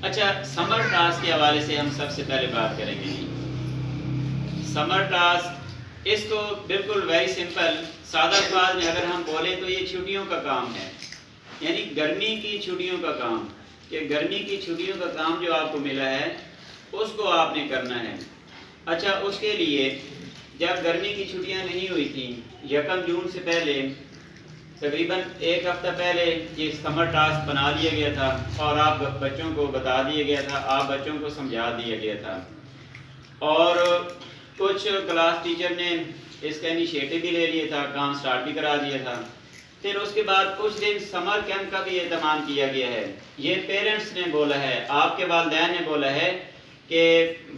اچھا، سمر ٹاسک کے حوالے سے ہم سب سے پہلے بات کریں گے. سمر ٹاسک اس کو بالکل ویری سمپل سادہ الفاظ میں اگر ہم بولیں تو یہ چھٹیوں کا کام ہے، یعنی گرمی کی چھٹیوں کا کام، کہ گرمی کی چھٹیوں کا کام جو آپ کو ملا ہے اس کو آپ نے کرنا ہے. اچھا، اس کے لیے جب گرمی کی چھٹیاں نہیں ہوئی تھیں 1 جون سے پہلے تقریباً 1 ہفتہ پہلے یہ سمر ٹاسک بنا لیا گیا تھا اور آپ بچوں کو بتا دیا گیا تھا، آپ بچوں کو سمجھا دیا گیا تھا، اور کچھ کلاس ٹیچر نے اس کا انیشیٹو بھی لے لیا تھا، کام سٹارٹ بھی کرا دیا تھا. پھر اس کے بعد کچھ دن سمر کیمپ کا بھی اہتمام کیا گیا ہے. یہ پیرنٹس نے بولا ہے، آپ کے والدین نے بولا ہے کہ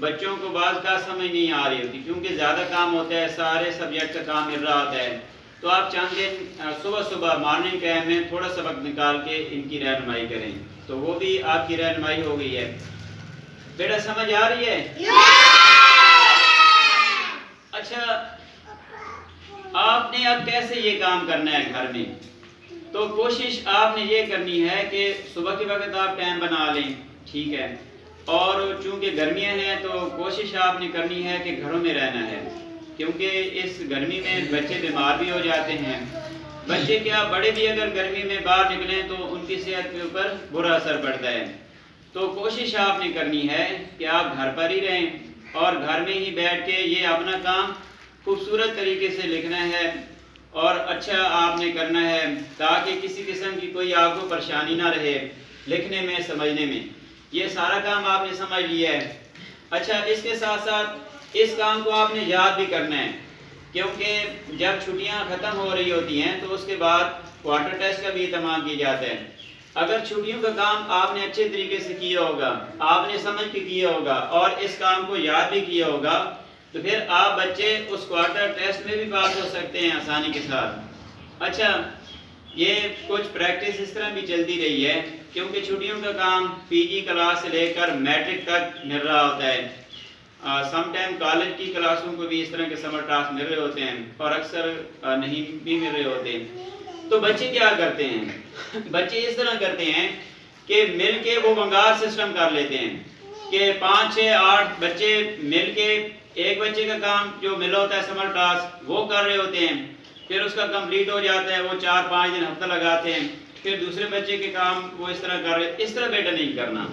بچوں کو بعض کا سمجھ نہیں آ رہی ہوتی کیونکہ زیادہ کام ہوتا ہے، سارے سبجیکٹ کا کام مل رہا ہوتا ہے، تو آپ چاند دن صبح مارننگ ٹائم میں تھوڑا سا وقت نکال کے ان کی رہنمائی کریں. تو وہ بھی آپ کی رہنمائی ہو گئی ہے. بیٹا سمجھ آ رہی ہے؟ اچھا، آپ نے اب کیسے یہ کام کرنا ہے گھر میں؟ تو کوشش آپ نے یہ کرنی ہے کہ صبح کے وقت آپ ٹائم بنا لیں، ٹھیک ہے، اور چونکہ گرمیاں ہیں تو کوشش آپ نے کرنی ہے کہ گھروں میں رہنا ہے، کیونکہ اس گرمی میں بچے بیمار بھی ہو جاتے ہیں. بچے کیا بڑے بھی اگر گرمی میں باہر نکلیں تو ان کی صحت کے اوپر برا اثر پڑتا ہے. تو کوشش آپ نے کرنی ہے کہ آپ گھر پر ہی رہیں اور گھر میں ہی بیٹھ کے یہ اپنا کام خوبصورت طریقے سے لکھنا ہے اور اچھا آپ نے کرنا ہے تاکہ کسی قسم کی کوئی آپ کو پریشانی نہ رہے لکھنے میں سمجھنے میں. یہ سارا کام آپ نے سمجھ لیا ہے. اچھا، اس کے ساتھ ساتھ اس کام کو آپ نے یاد بھی کرنا ہے، کیونکہ جب چھٹیاں ختم ہو رہی ہوتی ہیں تو اس کے بعد کوارٹر ٹیسٹ کا بھی اہتمام کیا جاتا ہے. اگر چھٹیوں کا کام آپ نے اچھے طریقے سے کیا ہوگا، آپ نے سمجھ کے کیا ہوگا اور اس کام کو یاد بھی کیا ہوگا تو پھر آپ بچے اس کوارٹر ٹیسٹ میں بھی پاس ہو سکتے ہیں آسانی کے ساتھ. اچھا، یہ کچھ پریکٹس اس طرح بھی چلتی رہی ہے کیونکہ چھٹیوں کا کام پی جی کلاس سے لے کر میٹرک تک مل رہا ہوتا ہے. سم ٹائم کالج کی کلاسوں کو بھی اس طرح کے سمر ٹاسک مل رہے ہوتے ہیں اور اکثر نہیں بھی مل رہے ہوتے ہیں. تو بچے کیا کرتے ہیں؟ بچے اس طرح کرتے ہیں کہ مل کے وہ بنگار سسٹم کر لیتے ہیں کہ 5 6 8 بچے مل کے ایک بچے کا کام جو ملا ہوتا ہے سمر ٹاسک وہ کر رہے ہوتے ہیں، پھر اس کا کمپلیٹ ہو جاتا ہے، وہ 4 5 دن ہفتہ لگاتے ہیں، پھر دوسرے بچے کے کام وہ اس طرح کر رہے. اس طرح بیٹا نہیں کرنا.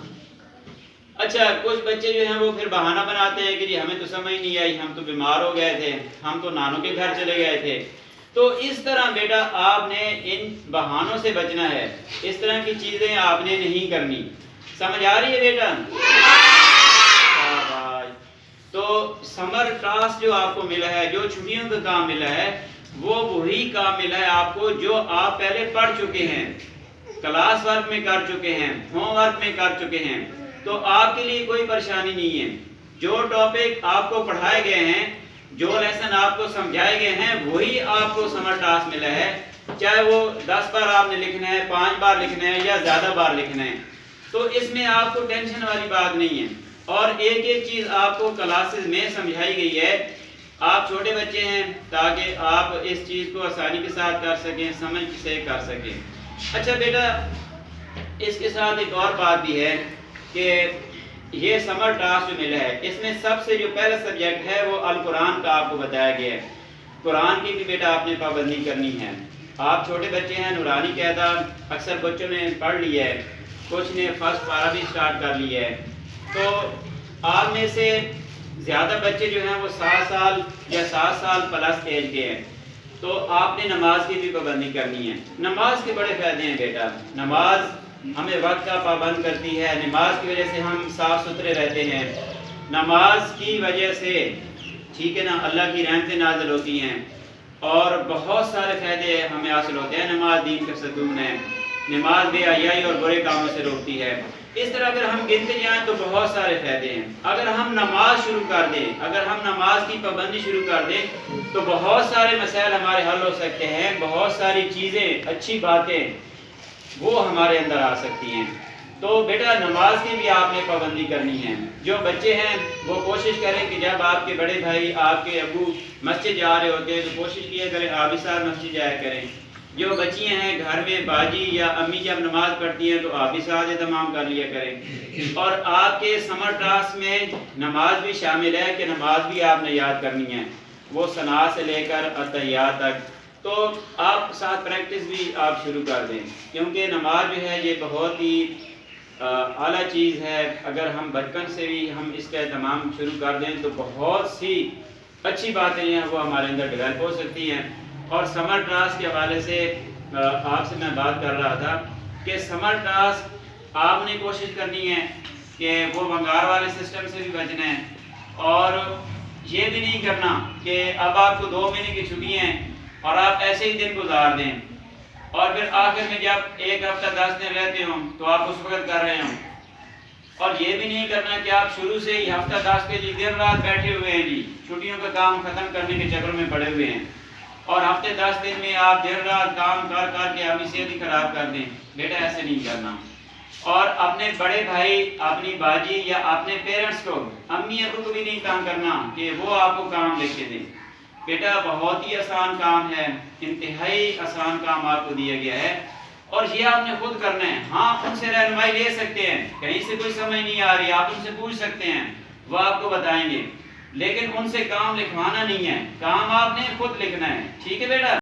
اچھا، کچھ بچے جو ہیں وہ پھر بہانہ بناتے ہیں کہ جی ہمیں تو سمجھ نہیں آئی، ہم تو بیمار ہو گئے تھے، ہم تو نانوں کے گھر چلے گئے تھے. تو اس طرح بیٹا آپ نے ان بہانوں سے بچنا ہے، اس طرح کی چیزیں آپ نے نہیں کرنی. سمجھ آ رہی ہے بیٹا؟ تو سمر ٹاسک جو آپ کو ملا ہے، جو چھٹیوں کا کام ملا ہے، وہ وہی کام ملا ہے آپ کو جو آپ پہلے پڑھ چکے ہیں، کلاس ورک میں کر چکے ہیں، ہوم ورک میں کر چکے ہیں. تو آپ کے لیے کوئی پریشانی نہیں ہے. جو ٹاپک آپ کو پڑھائے گئے ہیں، جو لیسن آپ کو سمجھائے گئے ہیں، وہی آپ کو سمر ٹاسک ملا ہے، چاہے وہ 10 بار آپ نے لکھنا ہے، 5 بار لکھنا ہے یا زیادہ بار لکھنا ہے. تو اس میں آپ کو ٹینشن والی بات نہیں ہے. اور ایک ایک چیز آپ کو کلاسز میں سمجھائی گئی ہے. آپ چھوٹے بچے ہیں تاکہ آپ اس چیز کو آسانی کے ساتھ کر سکیں، سمجھ سے کر سکیں. اچھا بیٹا، اس کے ساتھ ایک اور بات بھی ہے کہ یہ سمر ٹاسک جو ملا ہے اس میں سب سے جو پہلا سبجیکٹ ہے وہ القرآن کا آپ کو بتایا گیا ہے. قرآن کی بھی بیٹا آپ نے پابندی کرنی ہے. آپ چھوٹے بچے ہیں، نورانی قاعدہ اکثر بچوں نے پڑھ لیا ہے، کچھ نے فرسٹ پارہ بھی سٹارٹ کر لیا ہے. تو آپ میں سے زیادہ بچے جو ہیں وہ 7 سال یا 7 سال پلس ایج کے ہیں. تو آپ نے نماز کی بھی پابندی کرنی ہے. نماز کے بڑے فائدے ہیں بیٹا. نماز ہمیں وقت کا پابند کرتی ہے، نماز کی وجہ سے ہم صاف ستھرے رہتے ہیں، نماز کی وجہ سے ٹھیک ہے نا اللہ کی رحمتیں نازل ہوتی ہیں اور بہت سارے فائدے ہمیں حاصل ہوتے ہیں. نماز دین کا ستون ہے، نماز بے حیائی اور برے کاموں سے روکتی ہے. اس طرح اگر ہم گنتے جائیں تو بہت سارے فائدے ہیں. اگر ہم نماز شروع کر دیں، اگر ہم نماز کی پابندی شروع کر دیں تو بہت سارے مسائل ہمارے حل ہو سکتے ہیں، بہت ساری چیزیں اچھی باتیں وہ ہمارے اندر آ سکتی ہیں. تو بیٹا نماز کی بھی آپ نے پابندی کرنی ہے. جو بچے ہیں وہ کوشش کریں کہ جب آپ کے بڑے بھائی، آپ کے ابو مسجد جا رہے ہوتے ہیں تو کوشش کیا کریں آپ بھی ساتھ مسجد جایا کریں. جو بچیاں ہیں گھر میں باجی یا امی جب نماز پڑھتی ہیں تو آپ بھی ساتھ اہتمام کر لیا کریں، اور آپ کے سمر کلاس میں نماز بھی شامل ہے کہ نماز بھی آپ نے یاد کرنی ہے، وہ ثنا سے لے کر اتحیات تک، تو آپ ساتھ پریکٹس بھی آپ شروع کر دیں، کیونکہ نماز جو ہے یہ بہت ہی اعلیٰ چیز ہے۔ اگر ہم بچپن سے بھی ہم اس کا اہتمام شروع کر دیں تو بہت سی اچھی باتیں ہیں وہ ہمارے اندر ڈیولپ ہو سکتی ہیں۔ اور سمر کلاس کے حوالے سے آپ سے میں بات کر رہا تھا کہ سمر کلاس آپ نے کوشش کرنی ہے کہ وہ بنگار والے سسٹم سے بھی بچنا ہے، اور یہ بھی نہیں کرنا کہ اب آپ کو 2 مہینے کی چھٹیاں ہیں اور آپ ایسے ہی دن گزار دیں، اور پھر آخر میں جب 1 ہفتہ 10 دن رہتے ہوں تو آپ اس وقت کر رہے ہوں۔ اور یہ بھی نہیں کرنا کہ آپ شروع سے ہی ہفتہ 10 کے جی دن رات بیٹھے ہوئے ہیں جی، چھٹیوں کا کام ختم کرنے کے چکر میں پڑے ہوئے ہیں، اور ہفتے 10 دن میں آپ دن رات کام کر کر کے اپنی صحت ہی خراب کر دیں۔ بیٹا ایسے نہیں کرنا۔ اور اپنے بڑے بھائی، اپنی باجی یا اپنے پیرنٹس کو، امی ابو کو بھی نہیں تنگ کرنا کہ وہ آپ کو کام لکھ کے دیں۔ بیٹا بہت ہی آسان کام ہے، انتہائی آسان کام آپ کو دیا گیا ہے، اور یہ آپ نے خود کرنا ہے۔ ہاں ان سے رہنمائی لے سکتے ہیں، کہیں سے کوئی سمجھ نہیں آ رہی آپ ان سے پوچھ سکتے ہیں، وہ آپ کو بتائیں گے، لیکن ان سے کام لکھوانا نہیں ہے، کام آپ نے خود لکھنا ہے۔ ٹھیک ہے بیٹا؟